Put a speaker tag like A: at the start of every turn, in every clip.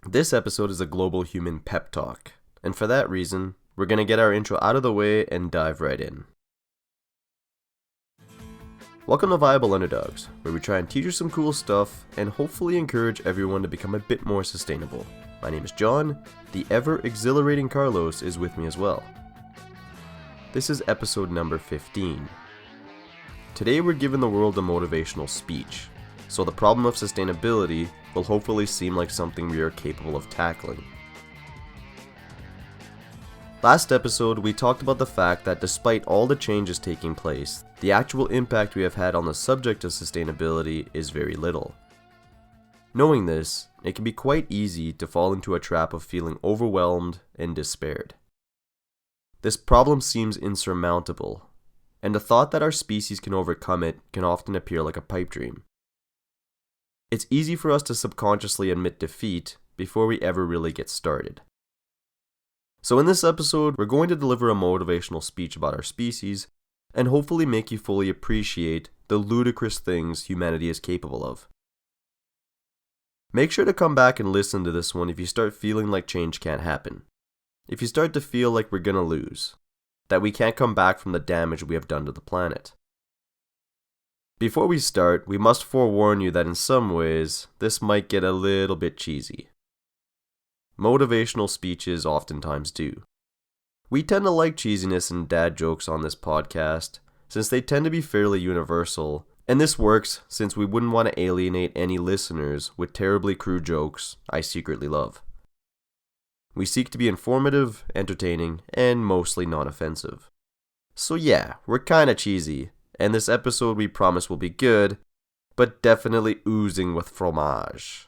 A: This episode is a global human pep talk, and for that reason, we're going to get our intro out of the way and dive right in. Welcome to Viable Underdogs, where we try and teach you some cool stuff and hopefully encourage everyone to become a bit more sustainable. My name is John. The ever exhilarating Carlos is with me as well. This is episode number 15. Today we're giving the world a motivational speech, so the problem of sustainability will hopefully seem like something we are capable of tackling. Last episode, we talked about the fact that despite all the changes taking place, the actual impact we have had on the subject of sustainability is very little. Knowing this, it can be quite easy to fall into a trap of feeling overwhelmed and despaired. This problem seems insurmountable, and the thought that our species can overcome it can often appear like a pipe dream. It's easy for us to subconsciously admit defeat before we ever really get started. So in this episode, we're going to deliver a motivational speech about our species and hopefully make you fully appreciate the ludicrous things humanity is capable of. Make sure to come back and listen to this one if you start feeling like change can't happen. If you start to feel like we're gonna lose, that we can't come back from the damage we have done to the planet. Before we start, we must forewarn you that in some ways, this might get a little bit cheesy. Motivational speeches oftentimes do. We tend to like cheesiness and dad jokes on this podcast, since they tend to be fairly universal, and this works since we wouldn't want to alienate any listeners with terribly crude jokes I secretly love. We seek to be informative, entertaining, and mostly non-offensive. So yeah, we're kinda cheesy, and this episode we promise will be good, but definitely oozing with fromage.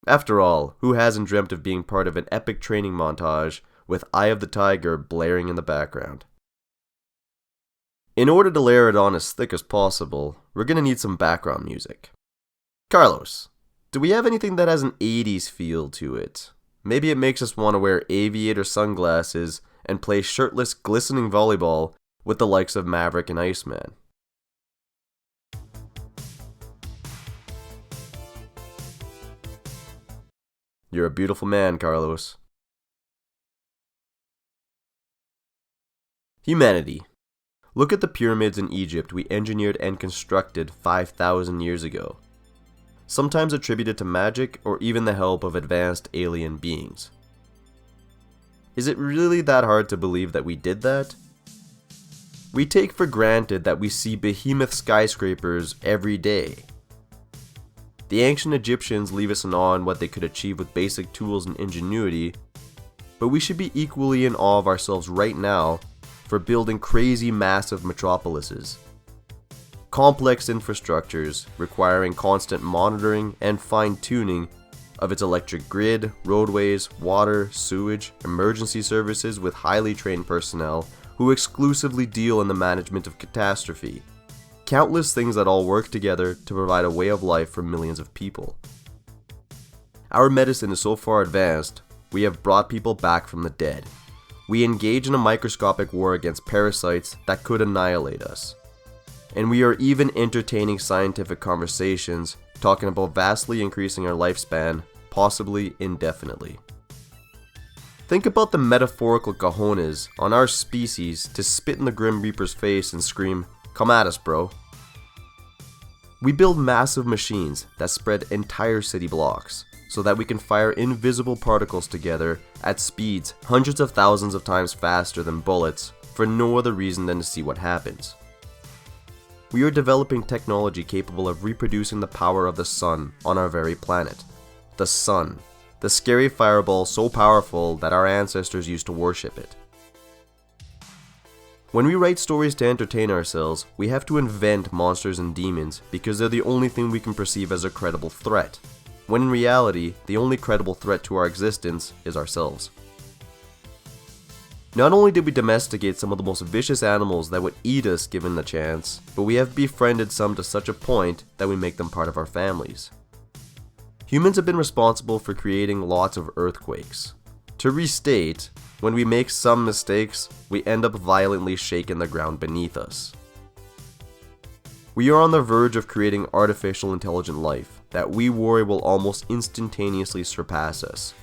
A: After all, who hasn't dreamt of being part of an epic training montage with Eye of the Tiger blaring in the background? In order to layer it on as thick as possible, we're gonna need some background music. Carlos, do we have anything that has an 80s feel to it? Maybe it makes us want to wear aviator sunglasses and play shirtless, glistening volleyball with the likes of Maverick and Iceman. You're a beautiful man, Carlos. Humanity. Look at the pyramids in Egypt we engineered and constructed 5,000 years ago. Sometimes attributed to magic or even the help of advanced alien beings. Is it really that hard to believe that we did that? We take for granted that we see behemoth skyscrapers every day. The ancient Egyptians leave us in awe on what they could achieve with basic tools and ingenuity, but we should be equally in awe of ourselves right now for building crazy massive metropolises. Complex infrastructures requiring constant monitoring and fine-tuning of its electric grid, roadways, water, sewage, emergency services with highly trained personnel who exclusively deal in the management of catastrophe. Countless things that all work together to provide a way of life for millions of people. Our medicine is so far advanced, we have brought people back from the dead. We engage in a microscopic war against parasites that could annihilate us. And we are even entertaining scientific conversations talking about vastly increasing our lifespan, possibly indefinitely. Think about the metaphorical cojones on our species to spit in the Grim Reaper's face and scream, "Come at us, bro." We build massive machines that spread entire city blocks so that we can fire invisible particles together at speeds hundreds of thousands of times faster than bullets for no other reason than to see what happens. We are developing technology capable of reproducing the power of the sun on our very planet. The sun. The scary fireball so powerful that our ancestors used to worship it. When we write stories to entertain ourselves, we have to invent monsters and demons because they're the only thing we can perceive as a credible threat, when in reality, the only credible threat to our existence is ourselves. Not only did we domesticate some of the most vicious animals that would eat us given the chance, but we have befriended some to such a point that we make them part of our families. Humans have been responsible for creating lots of earthquakes. To restate, when we make some mistakes, we end up violently shaking the ground beneath us. We are on the verge of creating artificial intelligent life that we worry will almost instantaneously surpass us.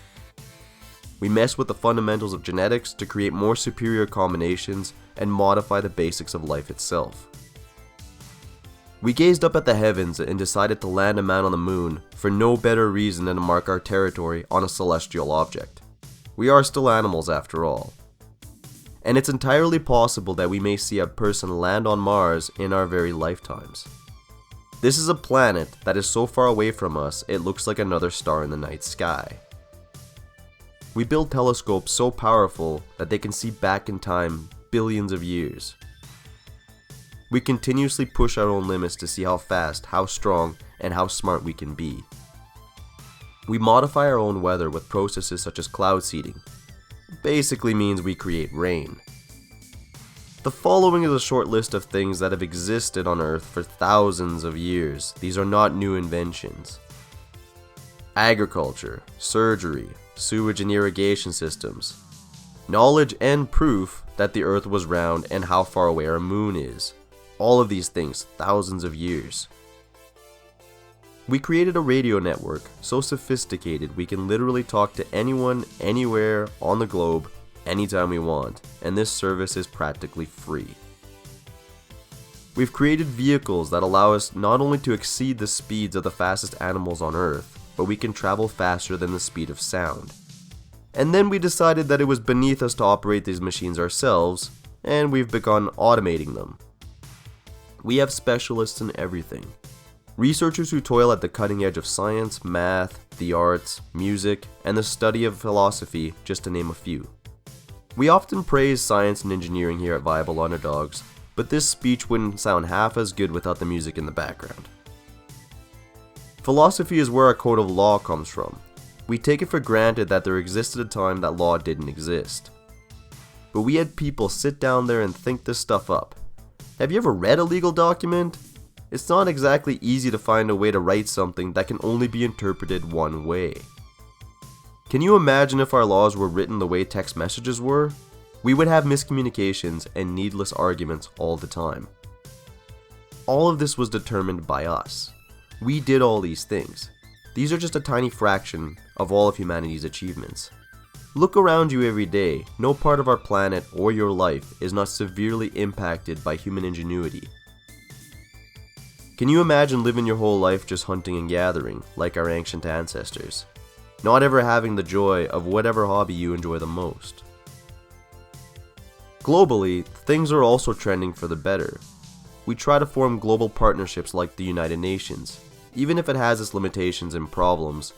A: We mess with the fundamentals of genetics to create more superior combinations and modify the basics of life itself. We gazed up at the heavens and decided to land a man on the moon for no better reason than to mark our territory on a celestial object. We are still animals after all. And it's entirely possible that we may see a person land on Mars in our very lifetimes. This is a planet that is so far away from us it looks like another star in the night sky. We build telescopes so powerful that they can see back in time billions of years. We continuously push our own limits to see how fast, how strong, and how smart we can be. We modify our own weather with processes such as cloud seeding. It basically means we create rain. The following is a short list of things that have existed on Earth for thousands of years. These are not new inventions. Agriculture, surgery, sewage and irrigation systems, knowledge and proof that the Earth was round and how far away our moon is. All of these things, thousands of years. We created a radio network so sophisticated we can literally talk to anyone, anywhere on the globe, anytime we want, and this service is practically free. We've created vehicles that allow us not only to exceed the speeds of the fastest animals on Earth, but we can travel faster than the speed of sound. And then we decided that it was beneath us to operate these machines ourselves, and we've begun automating them. We have specialists in everything. Researchers who toil at the cutting edge of science, math, the arts, music, and the study of philosophy, just to name a few. We often praise science and engineering here at Viable Underdogs, but this speech wouldn't sound half as good without the music in the background. Philosophy is where our code of law comes from. We take it for granted that there existed a time that law didn't exist. But we had people sit down there and think this stuff up. Have you ever read a legal document? It's not exactly easy to find a way to write something that can only be interpreted one way. Can you imagine if our laws were written the way text messages were? We would have miscommunications and needless arguments all the time. All of this was determined by us. We did all these things. These are just a tiny fraction of all of humanity's achievements. Look around you every day. No part of our planet or your life is not severely impacted by human ingenuity. Can you imagine living your whole life just hunting and gathering, like our ancient ancestors? Not ever having the joy of whatever hobby you enjoy the most. Globally, things are also trending for the better. We try to form global partnerships like the United Nations. Even if it has its limitations and problems,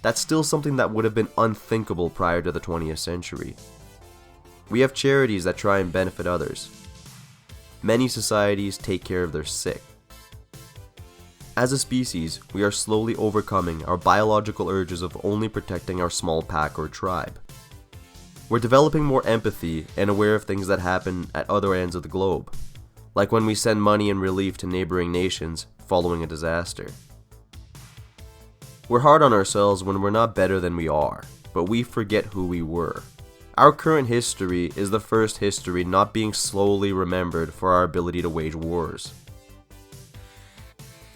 A: that's still something that would have been unthinkable prior to the 20th century. We have charities that try and benefit others. Many societies take care of their sick. As a species, we are slowly overcoming our biological urges of only protecting our small pack or tribe. We're developing more empathy and aware of things that happen at other ends of the globe, like when we send money and relief to neighboring nations following a disaster. We're hard on ourselves when we're not better than we are, but we forget who we were. Our current history is the first history not being slowly remembered for our ability to wage wars.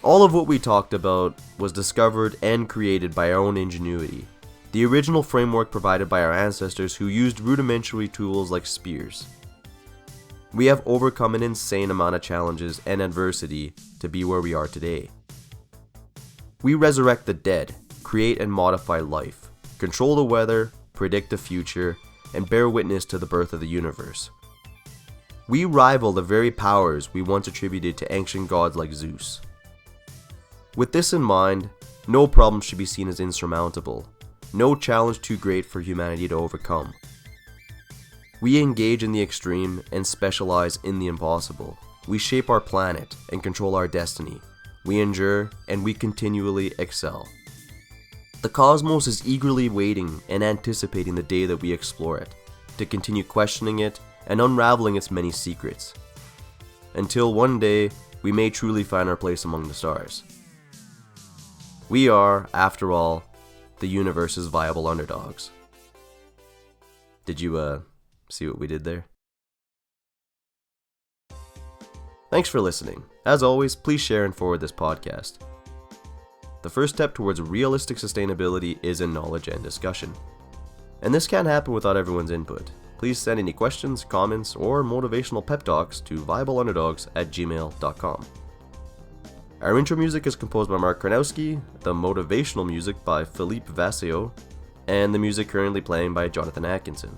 A: All of what we talked about was discovered and created by our own ingenuity, the original framework provided by our ancestors who used rudimentary tools like spears. We have overcome an insane amount of challenges and adversity to be where we are today. We resurrect the dead, create and modify life, control the weather, predict the future, and bear witness to the birth of the universe. We rival the very powers we once attributed to ancient gods like Zeus. With this in mind, no problem should be seen as insurmountable, no challenge too great for humanity to overcome. We engage in the extreme and specialize in the impossible. We shape our planet and control our destiny. We endure and we continually excel. The cosmos is eagerly waiting and anticipating the day that we explore it, to continue questioning it and unraveling its many secrets, until one day we may truly find our place among the stars. We are, after all, the universe's viable underdogs. Did you, see what we did there? Thanks for listening. As always, please share and forward this podcast. The first step towards realistic sustainability is in knowledge and discussion. And this can't happen without everyone's input. Please send any questions, comments, or motivational pep talks to viableunderdogs@gmail.com. Our intro music is composed by Mark Karnowski, the motivational music by Philippe Vasseo, and the music currently playing by Jonathan Atkinson.